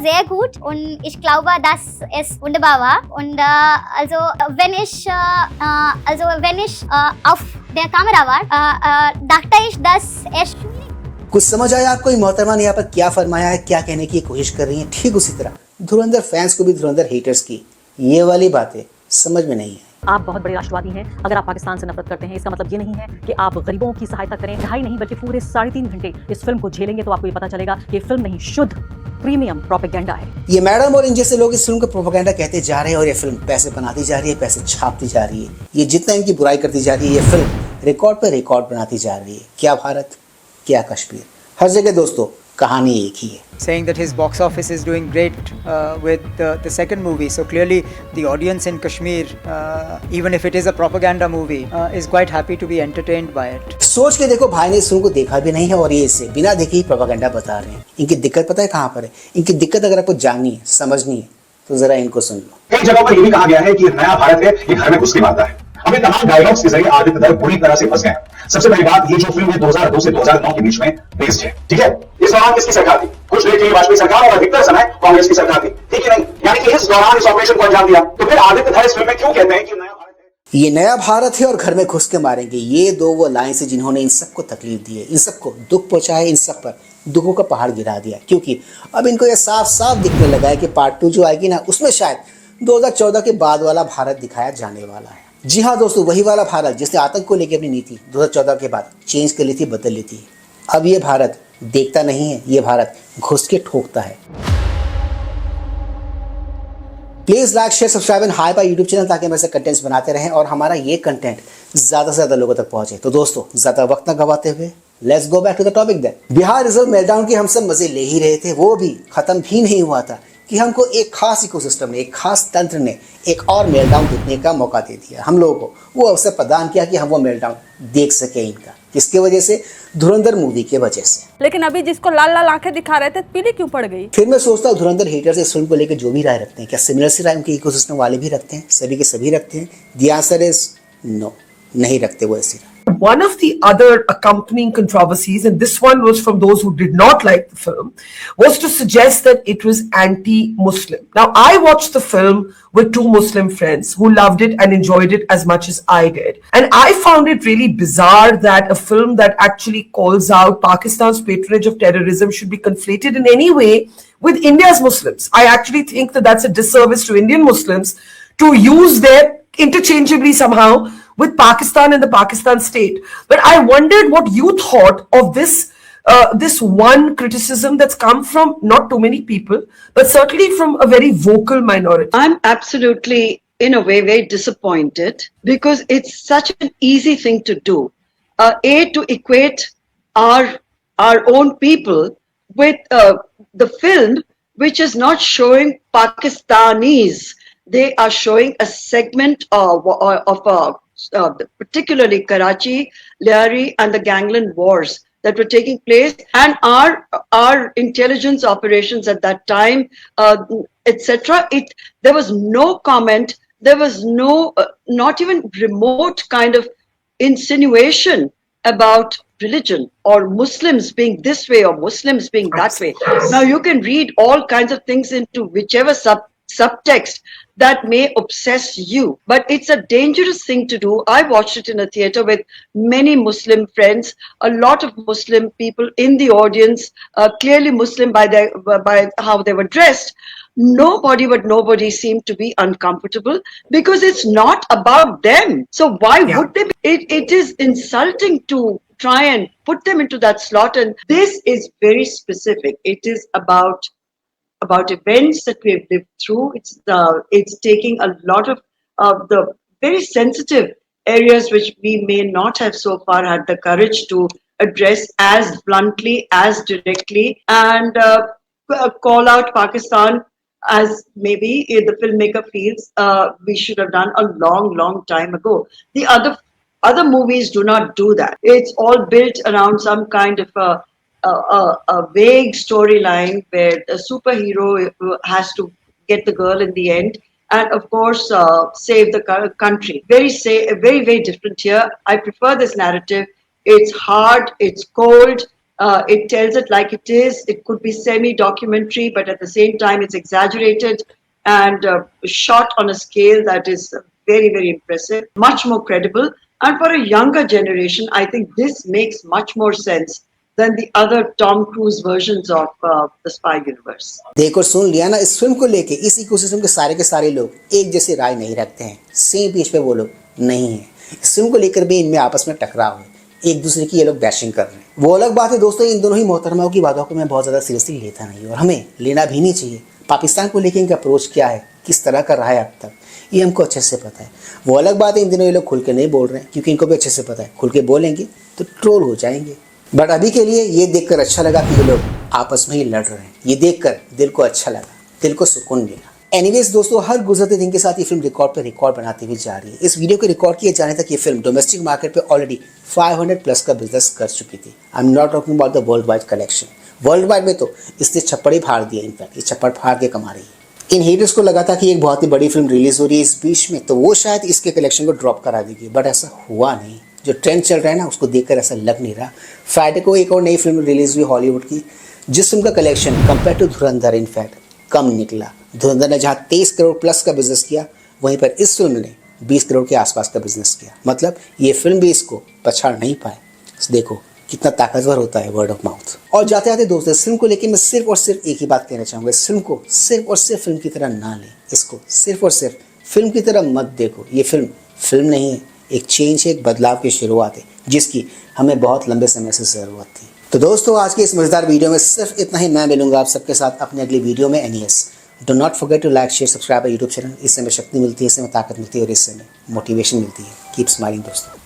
sehr gut und ich glaube, das ist wunderbar war. Und also wenn ich auf der Kamera war, dachte ich, dass es कुछ समझ आया आपको ये मोहतरमा ने यहाँ पर क्या फरमाया है, क्या कहने की कोशिश कर रही है? ठीक उसी तरह धुरंधर फैंस को भी धुरंधर हेटर्स की ये वाली बातें समझ में नहीं है। आप बहुत बड़े राष्ट्रवादी हैं। अगर आप पाकिस्तान से नफरत करते हैं, इसका मतलब ये नहीं है कि आप गरीबों की सहायता करें। 2.5 नहीं बल्कि पूरे 3.5 घंटे इस फिल्म को झेलेंगे तो आपको ये पता चलेगा कि फिल्म नहीं, शुद्ध प्रीमियम प्रोपेगेंडा है। ये मैडम और इन जैसे लोग इस फिल्म को प्रोपेगेंडा कहते जा रहे हैं और ये फिल्म पैसे बनाती जा रही है, पैसे छापती जा रही है। ये जितना इनकी बुराई करती जा रही है, ये फिल्म रिकॉर्ड पर रिकॉर्ड बनाती जा रही है। क्या भारत, क्या कश्मीर, हर जगह दोस्तों कहानी एक ही है। Saying that his box office is doing great with the second movie, so clearly the audience in Kashmir, even if it is a propaganda movie, is quite happy to be entertained by it. सोच के देखो, भाई ने इस film को देखा भी नहीं है और ये इसे बिना देखे ही प्रोपेगेंडा बता रहे हैं। इनकी दिक्कत पता है कहाँ पर है? इनकी दिक्कत अगर आपको जाननी है, समझनी है, तो जरा इनको सुन लो। कई जगहों पर ये भी कहा गया है कि नया भारत है, ये घर में घुस के मारता है। अभी तमाम डायलॉग्स के जरिए आदित्य बुरी तरह से फंस गए। सबसे पहली बात, ये जो फिल्म है 2002 से 2009 के बीच में बेस्ड है, ठीक है? इस दौरान किसकी सरकार थी? कुछ देर के लिए वाजपेयी सरकार और अधिकतर समय कांग्रेस की सरकार थी, ठीक है नहीं? यानी कि इस दौरान इस ऑपरेशन को अंजाम दिया। तो फिर आदित्य इस फिल्म में क्यों कहते हैं कि नया भारत है? ये नया भारत है और घर में घुस के मारेंगे, ये दो वो लाइन से जिन्होंने इन सबको तकलीफ दी है, इन सबको दुख पहुंचाया, इन सब पर दुखों का पहाड़ गिरा दिया। क्योंकि अब इनको ये साफ साफ दिखने लगा है कि पार्ट 2 जो आएगी ना, उसमें शायद 2014 के बाद वाला भारत दिखाया जाने वाला है। जी हाँ दोस्तों, वही वाला भारत जिसने आतंक को लेकर अपनी नीति 2014 के बाद चेंज कर ली थी, बदल ली थी। अब ये भारत देखता नहीं है, ये भारत घुस के ठोकता है। Please like, share, subscribe and hi bye YouTube channel, ताकि हम ऐसे कंटेंट्स बनाते रहें और हमारा ये कंटेंट ज्यादा से ज्यादा लोगों तक पहुंचे। तो दोस्तों, ज्यादा वक्त न गवाते हुए let's go back to the topic then. Bihar reserve meltdown की हम सब मजे ले ही रहे थे, वो भी खत्म भी नहीं हुआ था कि हमको एक खास इकोसिस्टम ने, एक खास तंत्र ने एक और मेल्टडाउन देखने का मौका दे दिया। हम लोगों को वो अवसर प्रदान किया कि हम वो मेल्टडाउन देख सके इनका। किसके वजह से? धुरंधर मूवी के वजह से। लेकिन अभी जिसको लाल लाल आंखें दिखा रहे थे, पीली क्यों पड़ गई? फिर मैं सोचता हूँ धुरंधर हेटर्स इस फिल्म को लेकर जो भी राय रखते हैं, क्या सिमिलर सी राय उनके इकोसिस्टम वाले भी रखते हैं? सभी के सभी रखते हैं? द आंसर इज नो, नहीं रखते वो ऐसी राय। One of the other accompanying controversies, and this one was from those who did not like the film, was to suggest that it was anti-Muslim. Now, I watched the film with 2 Muslim friends who loved it and enjoyed it as much as I did. And I found it really bizarre that a film that actually calls out Pakistan's patronage of terrorism should be conflated in any way with India's Muslims. I actually think that that's a disservice to Indian Muslims to use them interchangeably somehow with Pakistan and the Pakistan state. But I wondered what you thought of this one criticism that's come from not too many people, but certainly from a very vocal minority. I'm absolutely, in a way, very disappointed because it's such an easy thing to do. To equate our own people with the film, which is not showing Pakistanis. They are showing a segment of particularly Karachi, Lahri, and the gangland wars that were taking place, and our intelligence operations at that time, etc. There was no comment. There was no, not even remote kind of insinuation about religion or Muslims being this way or Muslims being that way. Now you can read all kinds of things into whichever subtext that may obsess you, but it's a dangerous thing to do. I watched it in a theater with many Muslim friends, a lot of Muslim people in the audience, clearly Muslim by how they were dressed. Nobody seemed to be uncomfortable because it's not about them. So why would they be? It is insulting to try and put them into that slot, and this is very specific. It is about events that we have lived through. It's taking a lot of the very sensitive areas which we may not have so far had the courage to address as bluntly, as directly, and call out Pakistan as maybe the filmmaker feels we should have done a long time ago. The other movies do not do that. It's all built around some kind of a vague storyline where the superhero has to get the girl in the end and of course save the country. Very different here. I prefer this narrative. It's hard, it's cold, It tells it like it is. It could be semi-documentary, but at the same time, it's exaggerated and shot on a scale that is very, very impressive, much more credible. And for a younger generation, I think this makes much more sense than the other Tom Cruise versions of the spy universe. देखो सुन लिया ना, इस film को लेके इस ecosystem के सारे लोग एक जैसी राय नहीं रखते हैं, सेम पेज पे वो लोग नहीं है। इस फिल्म को लेकर भी इनमें आपस में टकराव है, एक दूसरे की ये लोग बैशिंग कर रहे हैं। वो अलग बात है दोस्तों, इन दोनों ही मोहतरमाओं की बातों को मैं बहुत ज़्यादा सीरियसली लेता नहीं और हमें लेना भी नहीं चाहिए। पाकिस्तान को लेकर इनका अप्रोच क्या है, किस तरह का रहा है अब तक, ये हमको अच्छे से पता है। वो अलग बात है इन दिनों ये लोग खुल के नहीं बोल रहे हैं, क्योंकि इनको भी अच्छे से पता है खुल के बोलेंगे तो ट्रोल हो जाएंगे। बट अभी के लिए ये देखकर अच्छा लगा कि ये लोग आपस में ही लड़ रहे हैं, ये देखकर दिल को अच्छा लगा, दिल को सुकून मिला। एनीवेज दोस्तों, हर गुजरते दिन के साथ ये फिल्म रिकॉर्ड पे रिकॉर्ड बनाती हुई जा रही है। इस वीडियो को रिकॉर्ड किए जाने तक ये फिल्म डोमेस्टिक मार्केट पे ऑलरेडी 500 प्लस का बिजनेस कर चुकी थी। I am not talking about the world wide collection. World wide में तो इसने छप्पड़ ही फाड़ दिया, इनफैक्ट ये छप्पड़ फाड़ के कमा रही है। इन हेटर्स को लगा था कि एक बहुत ही बड़ी फिल्म रिलीज हो रही है इस बीच में, तो वो शायद इसके कलेक्शन को ड्रॉप करा देगी, बट ऐसा हुआ नहीं। जो ट्रेंड चल रहा है ना, उसको देखकर ऐसा लग नहीं रहा। फ्राइडे को एक और नई फिल्म रिलीज हुई हॉलीवुड की, जिस फिल्म का collection compare to Dhurandhar in fact कम निकला। धुरंधर ने जहाँ 23 करोड़ प्लस का बिजनेस किया, वहीं पर इस फिल्म ने 20 करोड़ के आसपास का बिजनेस किया। मतलब ये फिल्म भी इसको पछाड़ नहीं पाए। देखो कितना ताकतवर होता है वर्ड ऑफ माउथ। और जाते जाते दोस्तों, इस फिल्म को लेकर मैं सिर्फ और सिर्फ एक ही बात कहना चाहूँगा, इस फिल्म को सिर्फ और सिर्फ फिल्म की तरह ना लें, इसको सिर्फ और सिर्फ फिल्म की तरह मत देखो। ये फिल्म नहीं है, एक चेंज है, एक बदलाव की शुरुआत है, जिसकी हमें बहुत लंबे समय से ज़रूरत थी। तो दोस्तों, आज के इस मज़ेदार वीडियो में सिर्फ इतना ही। मैं मिलूंगा आप सबके साथ अपने अगली वीडियो में। NES do not forget to like share subscribe YouTube channel. इससे हमें शक्ति मिलती है, इससे हमें ताकत मिलती है और इससे हमें मोटिवेशन मिलती है। कीप स्माइलिंग दोस्तों।